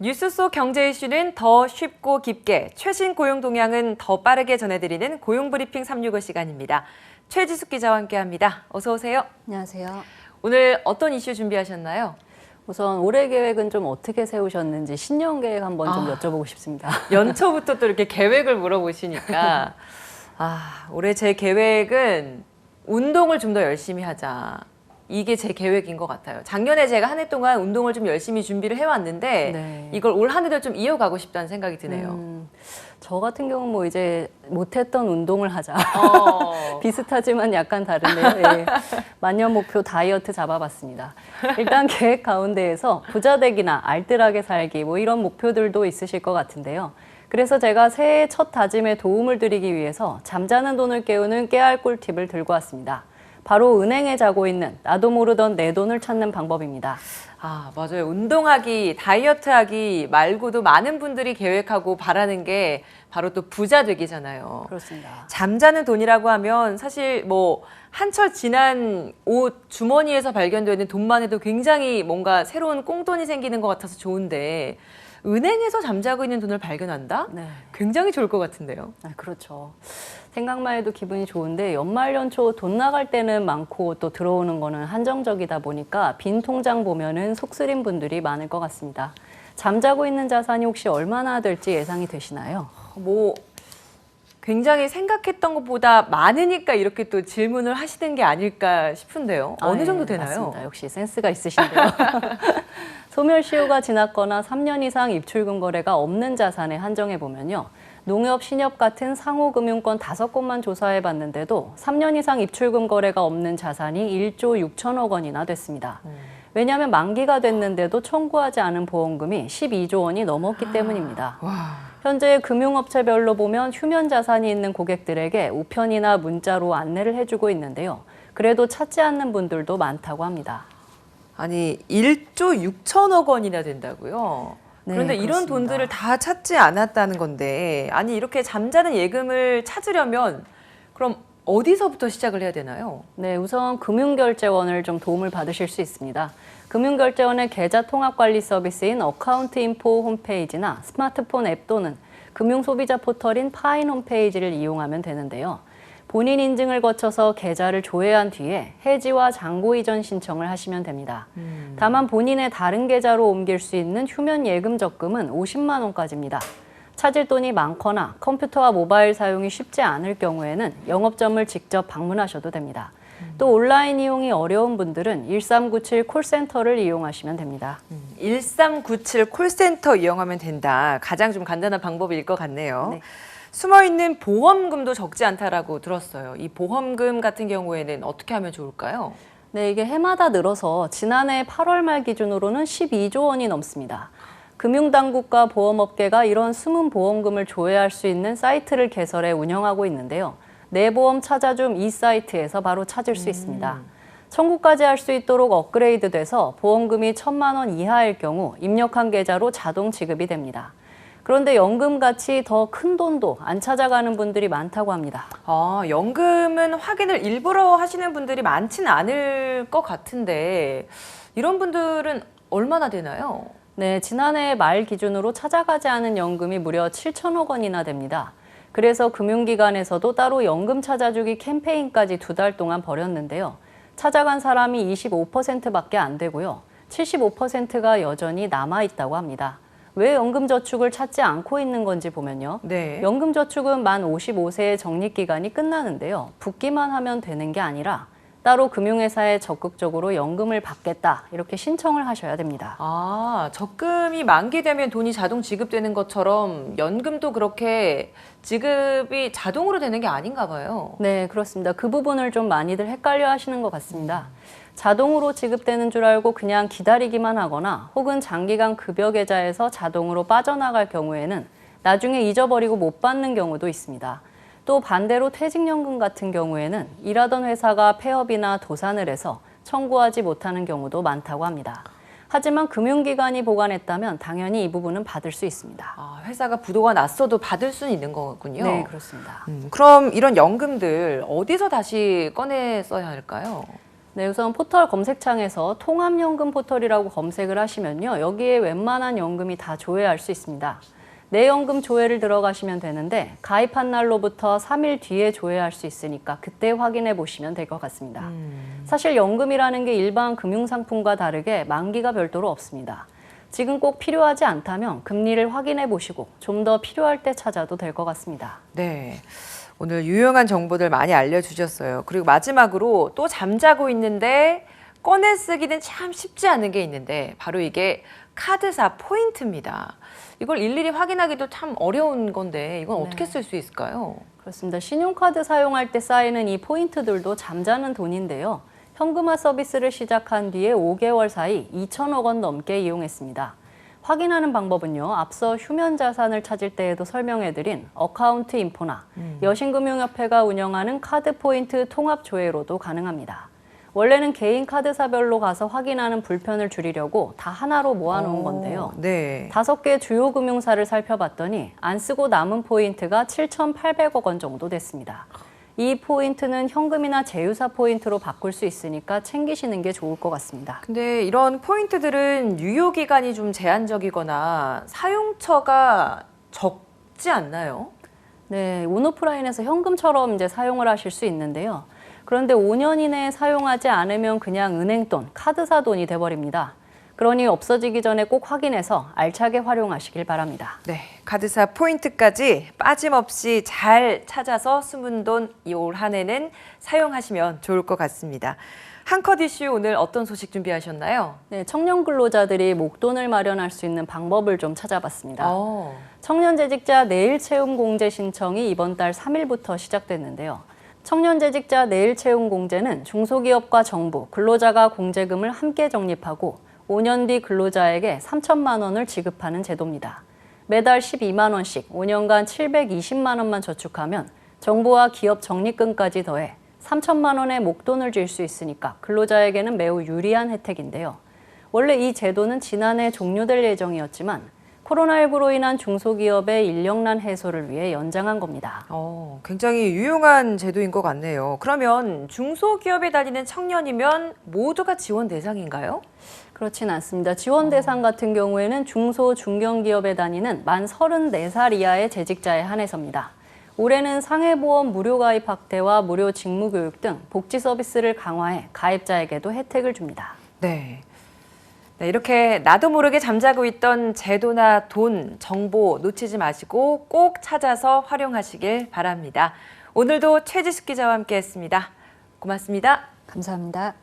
뉴스 속 경제 이슈는 더 쉽고 깊게, 최신 고용 동향은 더 빠르게 전해드리는 고용브리핑 365 시간입니다. 최지숙 기자와 함께합니다. 어서 오세요. 안녕하세요. 오늘 어떤 이슈 준비하셨나요? 우선 올해 계획은 좀 어떻게 세우셨는지 신년 계획 한번 좀 여쭤보고 싶습니다. 연초부터 또 이렇게 계획을 물어보시니까 올해 제 계획은 운동을 좀 더 열심히 하자. 이게 제 계획인 것 같아요. 작년에 제가 한 해 동안 운동을 좀 열심히 준비를 해왔는데 네. 이걸 올 한 해도 좀 이어가고 싶다는 생각이 드네요. 저 같은 경우는 뭐 이제 못했던 운동을 하자. 비슷하지만 약간 다른데요. 예. 만년 목표 다이어트 잡아봤습니다. 일단 계획 가운데에서 부자 되기나 알뜰하게 살기 뭐 이런 목표들도 있으실 것 같은데요. 그래서 제가 새해 첫 다짐에 도움을 드리기 위해서 잠자는 돈을 깨우는 깨알 꿀팁을 들고 왔습니다. 바로 은행에 자고 있는 나도 모르던 내 돈을 찾는 방법입니다. 맞아요. 운동하기, 다이어트하기 말고도 많은 분들이 계획하고 바라는 게 바로 또 부자 되기잖아요. 그렇습니다. 잠자는 돈이라고 하면 사실 뭐 한철 지난 옷 주머니에서 발견되는 돈만 해도 굉장히 뭔가 새로운 꽁돈이 생기는 것 같아서 좋은데 은행에서 잠자고 있는 돈을 발견한다? 네. 굉장히 좋을 것 같은데요. 그렇죠. 생각만 해도 기분이 좋은데 연말 연초 돈 나갈 때는 많고 또 들어오는 거는 한정적이다 보니까 빈 통장 보면은 속쓰린 분들이 많을 것 같습니다. 잠자고 있는 자산이 혹시 얼마나 될지 예상이 되시나요? 뭐 굉장히 생각했던 것보다 많으니까 이렇게 또 질문을 하시는 게 아닐까 싶은데요. 어느 정도 되나요? 맞습니다. 역시 센스가 있으신데요. 소멸시효가 지났거나 3년 이상 입출금 거래가 없는 자산에 한정해 보면요. 농협, 신협 같은 상호금융권 5곳만 조사해 봤는데도 3년 이상 입출금 거래가 없는 자산이 1조 6천억 원이나 됐습니다. 왜냐하면 만기가 됐는데도 청구하지 않은 보험금이 12조 원이 넘었기 때문입니다. 현재 금융업체별로 보면 휴면 자산이 있는 고객들에게 우편이나 문자로 안내를 해주고 있는데요. 그래도 찾지 않는 분들도 많다고 합니다. 아니 1조 6천억 원이나 된다고요? 네, 그런데 이런 그렇습니다. 돈들을 다 찾지 않았다는 건데 아니 이렇게 잠자는 예금을 찾으려면 그럼 어디서부터 시작을 해야 되나요? 네, 우선 금융결제원을 좀 도움을 받으실 수 있습니다. 금융결제원의 계좌 통합 관리 서비스인 어카운트인포 홈페이지나 스마트폰 앱 또는 금융소비자 포털인 파인 홈페이지를 이용하면 되는데요. 본인 인증을 거쳐서 계좌를 조회한 뒤에 해지와 잔고 이전 신청을 하시면 됩니다. 다만 본인의 다른 계좌로 옮길 수 있는 휴면 예금 적금은 50만 원까지입니다. 찾을 돈이 많거나 컴퓨터와 모바일 사용이 쉽지 않을 경우에는 영업점을 직접 방문하셔도 됩니다. 또 온라인 이용이 어려운 분들은 1397 콜센터를 이용하시면 됩니다. 1397 콜센터 이용하면 된다. 가장 좀 간단한 방법일 것 같네요. 네. 숨어있는 보험금도 적지 않다라고 들었어요. 이 보험금 같은 경우에는 어떻게 하면 좋을까요? 네, 이게 해마다 늘어서 지난해 8월 말 기준으로는 12조 원이 넘습니다. 금융당국과 보험업계가 이런 숨은 보험금을 조회할 수 있는 사이트를 개설해 운영하고 있는데요. 내 보험 찾아줌 이 사이트에서 바로 찾을 수 있습니다. 청구까지 할 수 있도록 업그레이드돼서 보험금이 1,000만 원 이하일 경우 입력한 계좌로 자동 지급이 됩니다. 그런데 연금같이 더 큰 돈도 안 찾아가는 분들이 많다고 합니다. 연금은 확인을 일부러 하시는 분들이 많지는 않을 것 같은데 이런 분들은 얼마나 되나요? 네, 지난해 말 기준으로 찾아가지 않은 연금이 무려 7천억 원이나 됩니다. 그래서 금융기관에서도 따로 연금 찾아주기 캠페인까지 2달 동안 벌였는데요. 찾아간 사람이 25%밖에 안 되고요. 75%가 여전히 남아있다고 합니다. 왜 연금저축을 찾지 않고 있는 건지 보면요. 네. 연금저축은 만 55세의 적립기간이 끝나는데요. 붓기만 하면 되는 게 아니라 따로 금융회사에 적극적으로 연금을 받겠다 이렇게 신청을 하셔야 됩니다. 적금이 만기되면 돈이 자동 지급되는 것처럼 연금도 그렇게 지급이 자동으로 되는 게 아닌가 봐요. 네, 그렇습니다. 그 부분을 좀 많이들 헷갈려 하시는 것 같습니다. 자동으로 지급되는 줄 알고 그냥 기다리기만 하거나 혹은 장기간 급여 계좌에서 자동으로 빠져나갈 경우에는 나중에 잊어버리고 못 받는 경우도 있습니다. 또 반대로 퇴직연금 같은 경우에는 일하던 회사가 폐업이나 도산을 해서 청구하지 못하는 경우도 많다고 합니다. 하지만 금융기관이 보관했다면 당연히 이 부분은 받을 수 있습니다. 회사가 부도가 났어도 받을 수는 있는 거군요. 네, 그렇습니다. 그럼 이런 연금들 어디서 다시 꺼내 써야 할까요? 네, 우선 포털 검색창에서 통합연금 포털이라고 검색을 하시면요. 여기에 웬만한 연금이 다 조회할 수 있습니다. 내 연금 조회를 들어가시면 되는데 가입한 날로부터 3일 뒤에 조회할 수 있으니까 그때 확인해 보시면 될 것 같습니다. 사실 연금이라는 게 일반 금융상품과 다르게 만기가 별도로 없습니다. 지금 꼭 필요하지 않다면 금리를 확인해 보시고 좀 더 필요할 때 찾아도 될 것 같습니다. 네. 오늘 유용한 정보들 많이 알려주셨어요. 그리고 마지막으로 또 잠자고 있는데 꺼내 쓰기는 참 쉽지 않은 게 있는데 바로 이게 카드사 포인트입니다. 이걸 일일이 확인하기도 참 어려운 건데 이건 어떻게 쓸 수 있을까요? 그렇습니다. 신용카드 사용할 때 쌓이는 이 포인트들도 잠자는 돈인데요. 현금화 서비스를 시작한 뒤에 5개월 사이 2천억 원 넘게 이용했습니다. 확인하는 방법은요. 앞서 휴면 자산을 찾을 때에도 설명해드린 어카운트 인포나 여신금융협회가 운영하는 카드 포인트 통합 조회로도 가능합니다. 원래는 개인 카드사별로 가서 확인하는 불편을 줄이려고 다 하나로 모아놓은 건데요. 네. 5개 주요 금융사를 살펴봤더니 안 쓰고 남은 포인트가 7,800억 원 정도 됐습니다. 이 포인트는 현금이나 제휴사 포인트로 바꿀 수 있으니까 챙기시는 게 좋을 것 같습니다. 근데 이런 포인트들은 유효 기간이 좀 제한적이거나 사용처가 적지 않나요? 네, 온오프라인에서 현금처럼 이제 사용을 하실 수 있는데요. 그런데 5년 이내에 사용하지 않으면 그냥 은행돈, 카드사 돈이 돼버립니다. 그러니 없어지기 전에 꼭 확인해서 알차게 활용하시길 바랍니다. 네, 카드사 포인트까지 빠짐없이 잘 찾아서 숨은 돈 올 한 해는 사용하시면 좋을 것 같습니다. 한컷 이슈 오늘 어떤 소식 준비하셨나요? 네, 청년 근로자들이 목돈을 마련할 수 있는 방법을 좀 찾아봤습니다. 청년재직자 내일채움 공제 신청이 이번 달 3일부터 시작됐는데요. 청년재직자 내일채움 공제는 중소기업과 정부, 근로자가 공제금을 함께 적립하고 5년 뒤 근로자에게 3천만 원을 지급하는 제도입니다. 매달 12만 원씩 5년간 720만 원만 저축하면 정부와 기업 적립금까지 더해 3천만 원의 목돈을 줄 수 있으니까 근로자에게는 매우 유리한 혜택인데요. 원래 이 제도는 지난해 종료될 예정이었지만 코로나19로 인한 중소기업의 인력난 해소를 위해 연장한 겁니다. 굉장히 유용한 제도인 것 같네요. 그러면 중소기업에 다니는 청년이면 모두가 지원 대상인가요? 그렇진 않습니다. 지원 대상 같은 경우에는 중소, 중견기업에 다니는 만 34살 이하의 재직자에 한해서입니다. 올해는 상해보험 무료 가입 확대와 무료 직무교육 등 복지 서비스를 강화해 가입자에게도 혜택을 줍니다. 네. 네, 이렇게 나도 모르게 잠자고 있던 제도나 돈, 정보 놓치지 마시고 꼭 찾아서 활용하시길 바랍니다. 오늘도 최지숙 기자와 함께했습니다. 고맙습니다. 감사합니다.